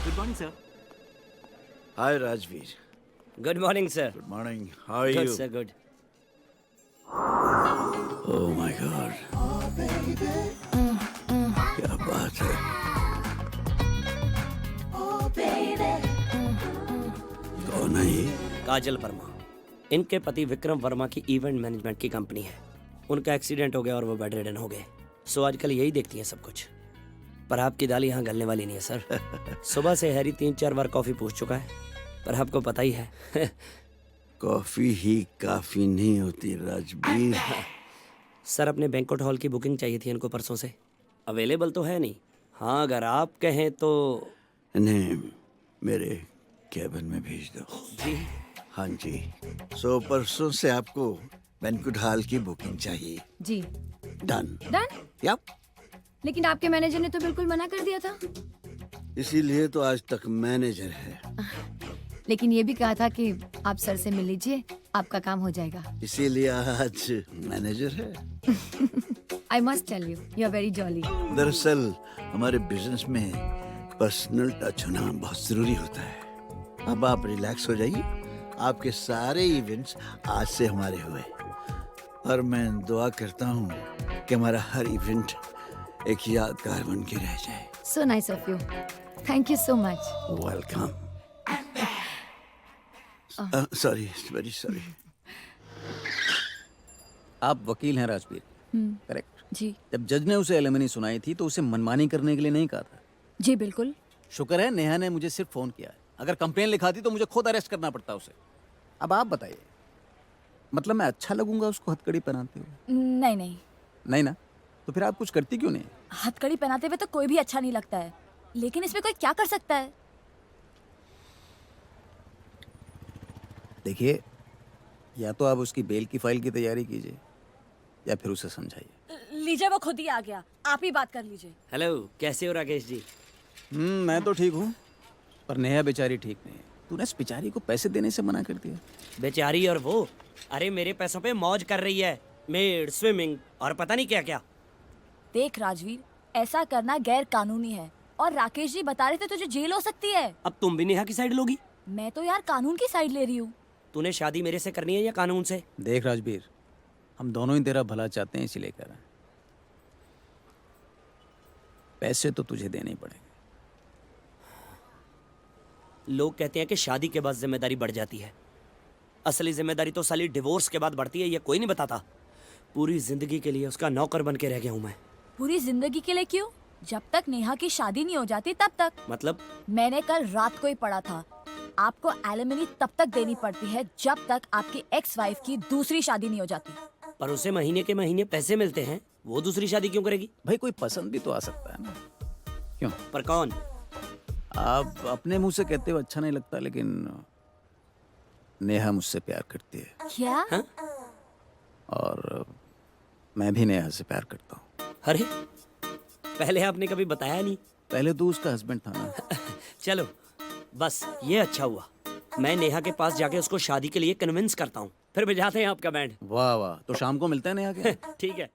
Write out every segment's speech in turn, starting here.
Good morning, sir. Hi, Rajveer. Good morning, sir. Good morning. How are Good, you? sir, good. Oh my God. क्या बात है? कौन है ये? काजल वर्मा। इनके पति विक्रम वर्मा की इवेंट मैनेजमेंट की कंपनी है। उनका एक्सीडेंट हो गया और वो बेड रिडन हो गए। सो आजकल यही देखती हैं सब कुछ। पर आपकी दाल यहाँ गलने वाली नहीं है सर। सुबह से हैरी 3-4 बार कॉफी पूछ चुका है, पर आपको पता ही है। कॉफी ही काफी नहीं होती राजवीर। सर अपने बैंक्वेट हॉल की बुकिंग चाहिए थी इनको परसों से। अवेलेबल तो है नहीं। हाँ अगर आप कहें तो। इन्हें मेरे कैबिन में भेज दो। जी हाँ जी। सो परसों से आपको बैंक्वेट हॉल की बुकिंग चाहिए। जी। डन। डन। यप। लेकिन आपके मैनेजर ने तो बिल्कुल मना कर दिया था। इसीलिए तो आज तक मैनेजर है। लेकिन ये भी कहा था कि आप सर से मिल लीजिए, आपका काम हो जाएगा। इसीलिए आज मैनेजर है। I must tell you, you are very jolly. दरअसल हमारे बिजनेस में पर्सनल टच होना बहुत जरूरी होता है। अब आप रिलैक्स हो जाइए। आपके सारे इवेंट्स आज से हमारे हुए और मैं दुआ करता हूँ कि हमारा हर इवेंट एक यादगार बन के रह जाए। So nice of you, thank you so much. Welcome. Sorry, very sorry. आप वकील हैं राजवीर, करेक्ट? जी जब जज ने उसे एलिमनी सुनाई थी तो उसे मनमानी करने के लिए नहीं कहा था। जी बिल्कुल। शुक्र है नेहा ने मुझे सिर्फ फोन किया है। अगर कंप्लेन लिखाती तो मुझे खुद अरेस्ट करना पड़ता उसे। अब आप बताइए, मतलब मैं अच्छा लगूंगा उसको हथकड़ी पहनाते हुए? नहीं नहीं, नहीं ना? तो फिर आप कुछ करती क्यों नहीं? हथकड़ी पहनाते हुए तो कोई भी अच्छा नहीं लगता है, लेकिन इसमें कोई क्या कर सकता है? देखिए, या तो आप उसकी बेल की फाइल की तैयारी कीजिए या फिर उसे समझाइए। लीजिए, वो खुद ही आ गया, आप ही बात कर लीजिए। हेलो, कैसे हो राकेश जी? मैं तो ठीक हूँ, पर नेहा बेचारी ठीक नहीं है। तूने इस बेचारी को पैसे देने से मना कर दिया। बेचारी और वो, अरे मेरे पैसों पे मौज कर रही है। मेड, स्विमिंग और पता नहीं क्या क्या। देख राजवीर, ऐसा करना गैर कानूनी है और राकेश जी बता रहे थे तुझे जेल हो सकती है। अब तुम भी नेहा की साइड लोगी? मैं तो यार कानून की साइड ले रही हूँ। तूने शादी मेरे से करनी है या कानून से? देख राजवीर, हम दोनों ही तेरा भला चाहते हैं, इसीलिए कर रहे हैं। पैसे तो तुझे देने ही पड़ेंगे। लोग कहते हैं कि शादी के बाद जिम्मेदारी बढ़ जाती है। असली जिम्मेदारी तो साली डिवोर्स के बाद बढ़ती है, ये कोई नहीं बताता। पूरी जिंदगी के लिए उसका नौकर बन के रह गया हूं मैं। पूरी जिंदगी के लिए क्यों? जब तक नेहा की शादी नहीं हो जाती तब तक। मतलब? मैंने कल रात को ही पढ़ा था, आपको एलिमनी तब तक देनी पड़ती है जब तक आपकी एक्स वाइफ की दूसरी शादी नहीं हो जाती। पर उसे महीने के महीने पैसे मिलते हैं, वो दूसरी शादी क्यों करेगी? भाई कोई पसंद भी तो आ सकता है ना, क्यों? पर कौन? आप अपने मुंह से कहते हो अच्छा नहीं लगता, लेकिन नेहा मुझसे प्यार करती है। क्या? हाँ? और मैं भी नेहा से प्यार करता हूँ। अरे पहले आपने कभी बताया नहीं। पहले तो उसका हस्बैंड था ना। चलो बस ये अच्छा हुआ। मैं नेहा के पास जाके उसको शादी के लिए कन्विंस करता हूँ, फिर बजाते हैं आपका बैंड। वाह वाह, तो शाम को मिलते हैं नेहा के। ठीक है।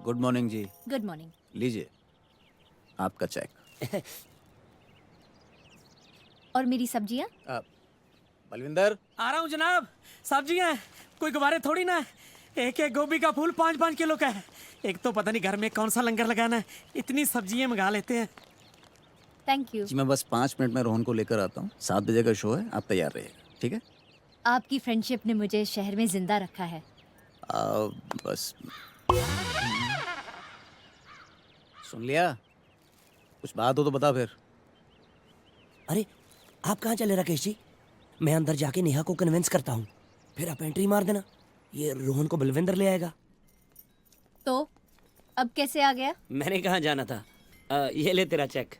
Good morning ji. Good morning. लीजिए आपका चेक। और मेरी सब्जियाँ? बलविंदर। आ रहा हूँ जनाब। सब्जियाँ कोई गुब्बारे थोड़ी ना। एक एक गोभी का फूल 5-5 किलो का है। एक तो पता नहीं घर में कौन सा लंगर लगाना है, इतनी सब्जियाँ मंगा लेते हैं। Thank you. जी मैं बस 5 मिनट में रोहन को लेकर आता हूँ। 7 बजे का शो है, आप तैयार रहिएगा, ठीक है? आपकी फ्रेंडशिप ने मुझे शहर में जिंदा रखा है। बस सुन लिया? कुछ बात हो तो बता फिर। अरे आप कहाँ चले राकेश जी? मैं अंदर जाके नेहा को कन्विंस करता हूँ, फिर आप एंट्री मार देना। ये रोहन को बलविंदर ले आएगा। तो अब कैसे आ गया? मैंने कहाँ जाना था। ये ले तेरा चेक।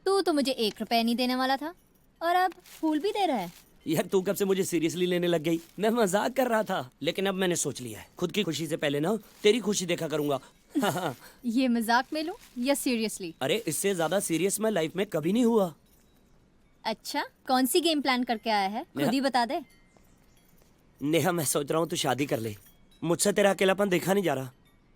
तू तो मुझे 1 रुपया नहीं देने वाला था और अब फूल भी दे रहा है। यार तू कब से मुझे सीरियसली लेने लग गई? मैं मजाक कर रहा था, लेकिन अब मैंने सोच लिया है खुद की खुशी से पहले ना तेरी खुशी देखा करूंगा। ये मजाक में लूं या सीरियसली? अरे इससे ज्यादा सीरियस मैं लाइफ में कभी नहीं हुआ। अच्छा, कौन सी गेम प्लान करके आया है? खुद ही बता दे। नेहा मैं सोच रहा हूँ तू शादी कर ले। मुझसे तेरा अकेलापन देखा नहीं जा रहा।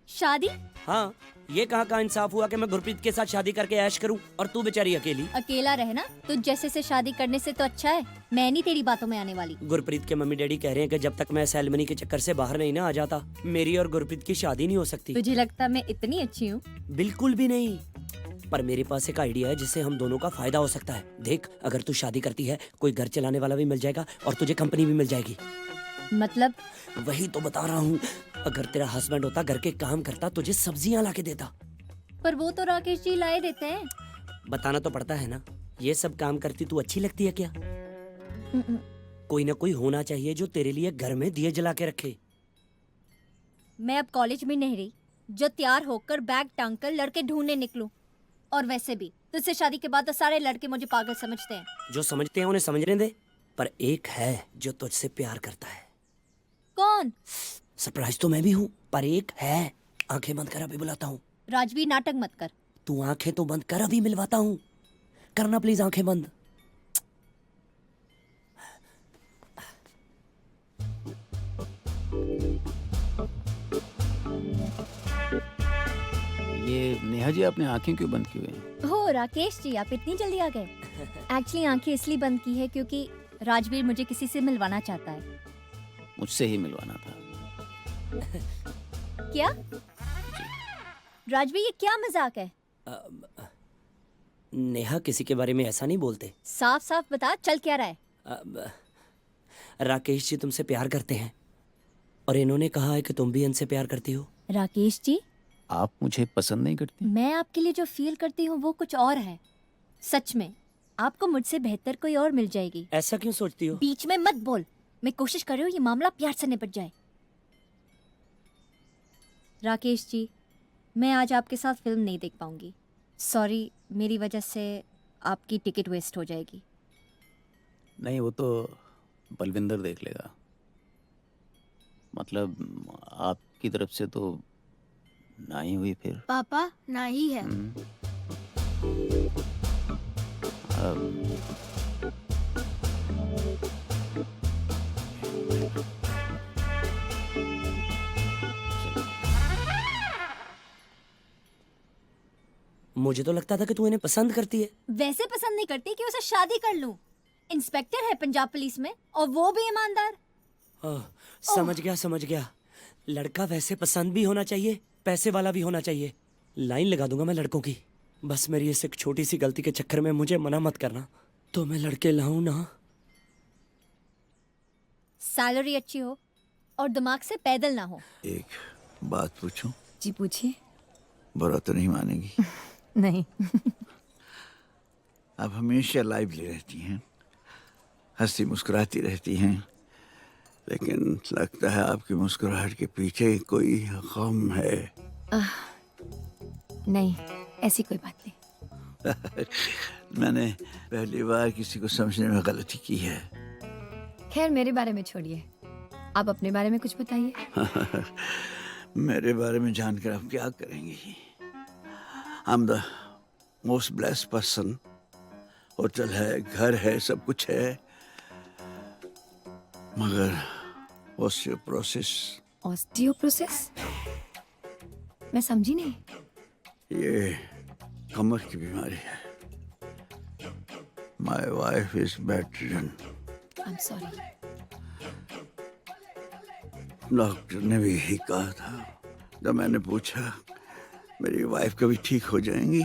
शादी? हाँ, ये कहाँ का इंसाफ हुआ कि मैं गुरप्रीत के साथ शादी करके ऐश करूं और तू बेचारी अकेली। अकेला रहना तो जैसे से शादी करने से तो अच्छा है। मैं नहीं तेरी बातों में आने वाली। गुरप्रीत के मम्मी डैडी कह रहे हैं कि जब तक मैं सेरेमनी के चक्कर से बाहर नहीं ना आ जाता, मेरी और गुरप्रीत की शादी नहीं हो सकती। तुझे लगता मैं इतनी अच्छी हूँ? बिल्कुल भी नहीं, पर मेरे पास एक आइडिया है जिससे हम दोनों का फायदा हो सकता है। देख, अगर तू शादी करती है, कोई घर चलाने वाला भी मिल जाएगा और तुझे कंपनी भी मिल जाएगी। मतलब? वही तो बता रहा हूँ। अगर तेरा हस्बैंड होता, घर के काम करता, तुझे सब्जियां ला के देता। पर वो तो राकेश जी लाए देते हैं। बताना तो पड़ता है ना। ये सब काम करती तू अच्छी लगती है क्या? कोई ना कोई होना चाहिए जो तेरे लिए घर में दिए जला के रखे। मैं अब कॉलेज में नहीं रही जो तैयार होकर बैग टांग कर लड़के ढूंढने निकलूं। और वैसे भी तुझसे शादी के बाद तो सारे लड़के मुझे पागल समझते हैं। जो समझते हैं उन्हें समझने दे, पर एक है जो तुझसे प्यार करता है। कौन? सरप्राइज तो मैं भी हूँ, पर एक है। आंखें बंद कर, अभी बुलाता हूँ। राजवीर, नाटक मत कर। तू आंखें तो बंद कर, अभी मिलवाता हूँ। करना प्लीज आंखें बंद। ये नेहा जी, आपने आंखें क्यों बंद की हुई हैं? हो राकेश जी, आप इतनी जल्दी आ गए। एक्चुअली आंखें इसलिए बंद की है क्योंकि राजवीर मुझे किसी से मिलवाना चाहता है। मुझसे ही मिलवाना था। क्या? राजवीर, ये क्या मजाक है? नेहा, किसी के बारे में ऐसा नहीं बोलते। साफ साफ बता, चल क्या रहा है? राकेश जी तुमसे प्यार करते हैं और इन्होंने कहा है कि तुम भी इनसे प्यार करती हो। राकेश जी, आप मुझे पसंद नहीं करती? मैं आपके लिए जो फील करती हूँ वो कुछ और है। सच में आपको मुझसे बेहतर कोई और मिल जाएगी। ऐसा क्यों सोचती हो? बीच में मत बोल। मैं कोशिश कर रही हूँ ये मामला प्यार से निपट जाए। राकेश जी, मैं आज आपके साथ फिल्म नहीं देख पाऊंगी। सॉरी, मेरी वजह से आपकी टिकट वेस्ट हो जाएगी। नहीं, वो तो बलविंदर देख लेगा। मतलब आपकी तरफ से तो ना ही हुई फिर। पापा, ना ही है। मुझे तो लगता था कि तू इन्हें पसंद करती है। वैसे पसंद नहीं करती कि उसे शादी कर लूं। इंस्पेक्टर है पंजाब पुलिस में और वो भी ईमानदार। समझ गया। लड़का वैसे पसंद भी होना चाहिए, पैसे वाला भी होना चाहिए। लाइन लगा दूंगा मैं लड़कों की। बस मेरी इस एक छोटी सी गलती के चक्कर में मुझे मना मत करना, तो मैं लड़के लाऊं ना। सैलरी अच्छी हो और दिमाग से पैदल ना हो। एक बात पूछूं? जी पूछिए। बुरा तो नहीं मानेगी? नहीं। आप हमेशा लाइवली रहती हैं, हंसती मुस्कुराती रहती हैं, लेकिन लगता है आपकी मुस्कुराहट के पीछे कोई गम है। नहीं, ऐसी कोई बात नहीं। मैंने पहली बार किसी को समझने में गलती की है। खैर, मेरे बारे में छोड़िए, आप अपने बारे में कुछ बताइए। मेरे बारे में जानकर आप क्या करेंगी? I'm the most blessed person. Hotel है, घर है, सब कुछ है, मगर ऑस्टियोपोरोसिस। ऑस्टियोपोरोसिस? मैं समझी नहीं। ये कमर की बीमारी है। My wife is bedridden. I'm sorry. Doctor ने भी यही कहा था। जब मैंने पूछा मेरी वाइफ कभी ठीक हो जाएंगी,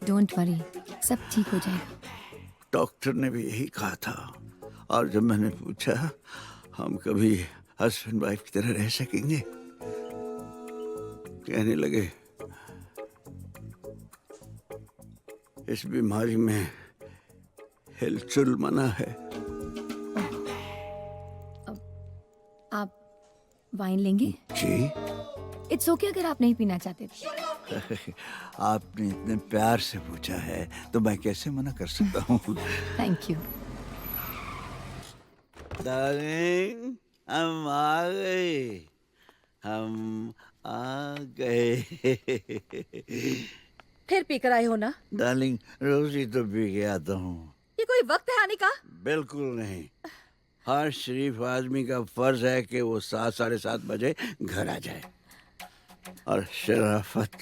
डोंट वरी, सब ठीक हो जाएगा। डॉक्टर ने भी यही कहा था। और जब मैंने पूछा हम कभी हस्बैंड वाइफ की तरह रह सकेंगे, कहने लगे इस बीमारी में हिलचुल मना है। आप वाइन लेंगे? जी। इट्स ओके अगर आप नहीं पीना चाहते तो। आपने इतने प्यार से पूछा है तो मैं कैसे मना कर सकता हूँ? Thank you. डार्लिंग, हम आ गए, हम आ गए। फिर पीकर आए हो ना? डार्लिंग, रोज ही तो पी के आता हूँ। ये कोई वक्त है आने का? बिल्कुल नहीं। हर शरीफ आदमी का फर्ज है कि वो 7 साढ़े 7 बजे घर आ जाए। और शराफत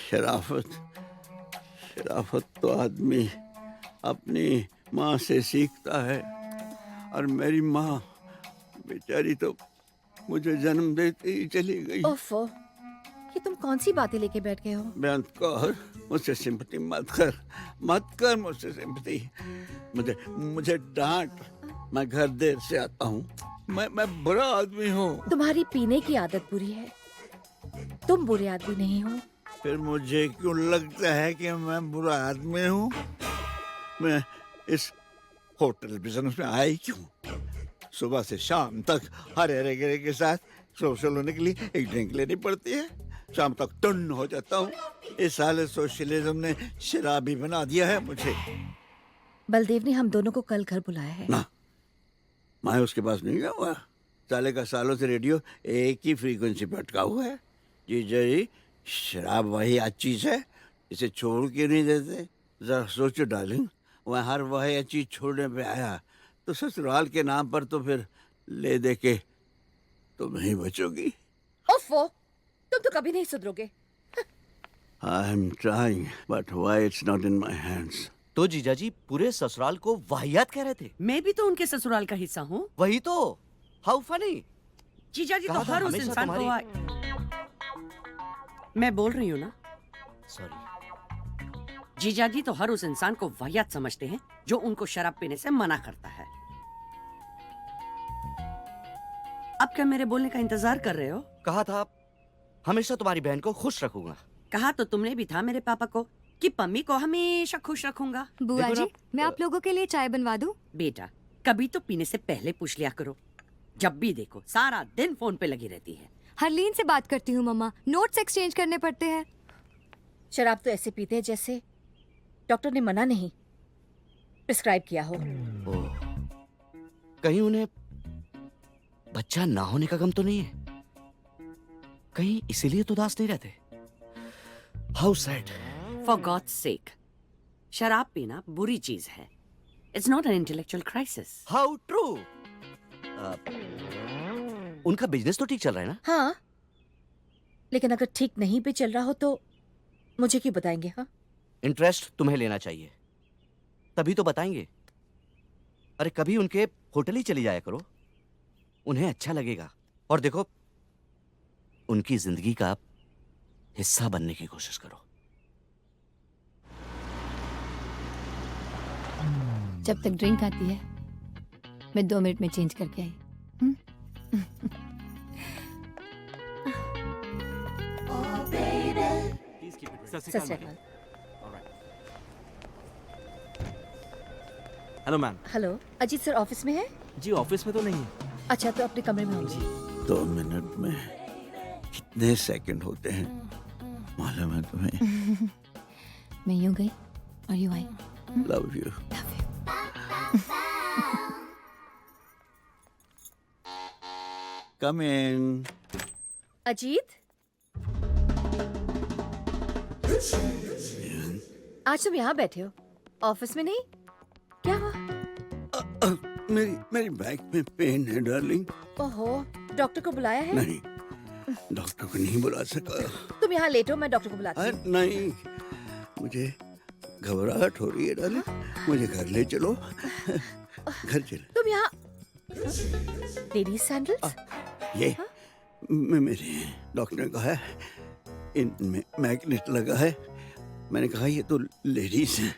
शराफत शराफत तो आदमी अपनी माँ से सीखता है, और मेरी माँ बेचारी तो मुझे जन्म देते ही चली गई। ओफो, ये तुम कौन सी बातें लेके बैठ गए हो? बेअंत कौर, मुझसे सिंपैथी मत कर मुझसे सिंपैथी। मुझे डांट, मैं घर देर से आता हूँ, मैं बुरा आदमी हूँ। तुम्हारी पीने की आदत बुरी है, तुम बुरे आदमी नहीं हो। फिर मुझे क्यों लगता है कि मैं बुरा आदमी हूँ? मैं इस होटल बिजनेस में आई क्यों? सुबह से शाम तक हरे गिरे के साथ सोशल होने के लिए एक ड्रिंक लेनी पड़ती है, शाम तक टुन्न हो जाता हूँ। इस साले सोशलिज्म ने शराबी बना दिया है मुझे। बलदेव ने हम दोनों को कल घर बुलाया है। ना, मैं उसके पास नहीं गया हुआ। साले का सालों से रेडियो एक ही फ्रीक्वेंसी पे अटका हुआ है। जी शराब वही आज चीज है, इसे छोड़ के नहीं देते। जरा सोचो डार्लिंग, वह हर वही चीज छोड़ने पे आया तो ससुराल के नाम पर तो फिर ले दे के तुम नहीं बचोगी। ओफो, तुम तो कभी नहीं सुधरोगे। I am trying but why it's not in my hands. तो जीजा जी पूरे ससुराल को वाहियात कह रहे थे। मैं भी तो उनके ससुराल का हिस्सा हूँ। वही तो, हाउ फनी। जीजा जी तो कहा था हर उस हमेशा इंसान को तुम्हारी- मैं बोल रही हूँ ना, सॉरी। जीजा जी तो हर उस इंसान को वाहियात समझते हैं जो उनको शराब पीने से मना करता है। अब क्या मेरे बोलने का इंतजार कर रहे हो? कहा था हमेशा तुम्हारी बहन को खुश रखूंगा। कहा तो तुमने भी था मेरे पापा को कि पम्मी को हमेशा खुश रखूंगा। बुआ देखो जी, ना, मैं आप लोगों के लिए चाय बनवा दूं? बेटा, कभी तो पीने से पहले पूछ लिया करो। जब भी देखो सारा दिन फोन पे लगी रहती है। हरलीन से बात करती हूँ मम्मा, नोट्स एक्सचेंज करने पड़ते हैं। शराब तो ऐसे पीते हैं जैसे डॉक्टर ने मना नहीं प्रिस्क्राइब किया हो। ओह, कहीं उन्हें बच्चा ना होने का गम तो नहीं है? कहीं इसीलिए तो उदास नहीं रहते? How sad. फॉर गॉड्स सेक, शराब पीना बुरी चीज है। It's not an intellectual crisis. How true. उनका बिजनेस तो ठीक चल रहा है ना? हाँ, लेकिन अगर ठीक नहीं भी चल रहा हो तो मुझे क्यों बताएंगे? हाँ, इंटरेस्ट तुम्हें लेना चाहिए, तभी तो बताएंगे। अरे कभी उनके होटल ही चली जाया करो, उन्हें अच्छा लगेगा। और देखो, उनकी जिंदगी का हिस्सा बनने की कोशिश करो। जब तक ड्रिंक आती है मैं 2 मिनट में चेंज करके आई। सत श्री अकाल। Hello ma'am. Hello, Ajit sir office में है? जी ऑफिस में तो नहीं है। अच्छा, तो अपने कमरे में होंगे। 2 मिनट में कितने सेकंड होते हैं मालूम है तुम्हें? मैं यूं गई और यूं आई। Love you. Come in. Ajit, आज तुम यहाँ बैठे हो, ऑफिस में नहीं? क्या हुआ? मेरी बैक में पेन है डार्लिंग। ओहो, डॉक्टर को बुलाया है? नहीं, डॉक्टर को नहीं बुला सका। तुम यहाँ लेटो, मैं डॉक्टर को बुलाती हूँ। नहीं, मुझे घबराहट हो रही है डार्लिंग, मुझे घर ले चलो। घर चलो। तुम यहाँ लेडीज सैंडल्स? ये मेरे हैं। डॉक्टर ने कहा है इनमें मैग्नेट लगा है। मैंने कहा ये तो लेडीज हैं।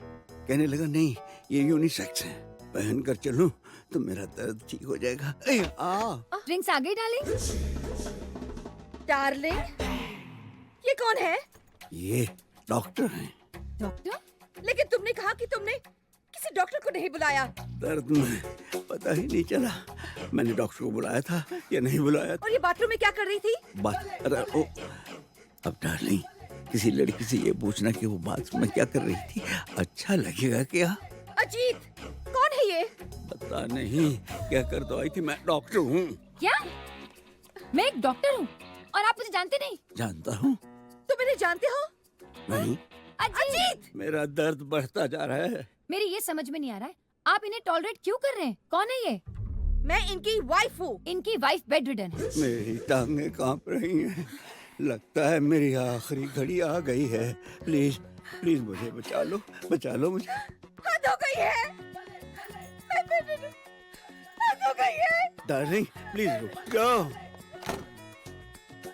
कहने लगा नहीं, ये यूनिसेक्स है, पहन कर चलूं तो मेरा दर्द ठीक हो जाएगा। ड्रिंक्स आ गई डार्लिंग? डार्लिंग, ये कौन है? ये डॉक्टर हैं। डॉक्टर? लेकिन तुमने कहा कि तुमने किसी डॉक्टर को नहीं बुलाया। दर्द में पता ही नहीं चला मैंने डॉक्टर को बुलाया था या नहीं बुलाया था। और ये बाथरूम में क्या कर रही थी? अब डार्लिंग, किसी लड़की से ये पूछना कि वो बाथरूम में क्या कर रही थी अच्छा लगेगा क्या? अजीत, कौन है ये? पता नहीं, क्या कर तो आई थी। मैं डॉक्टर हूँ। क्या? मैं एक डॉक्टर हूँ और आप मुझे जानते नहीं? जानता हूँ। तुम इन्हें जानते हो? नहीं। अजीत! मेरा दर्द बढ़ता जा रहा है। मेरी ये समझ में नहीं आ रहा है, आप इन्हें टॉलरेट क्यों कर रहे हैं? कौन है ये? मैं इनकी वाइफ हूँ। इनकी वाइफ बेड रिडन है। मेरी टांगें कांप रही हैं, लगता है मेरी आखिरी घड़ी आ गई है। प्लीज प्लीज मुझे बचा लो मुझे। हद हो गई है, हद हो गई है। डार्लिंग प्लीज रुक जाओ।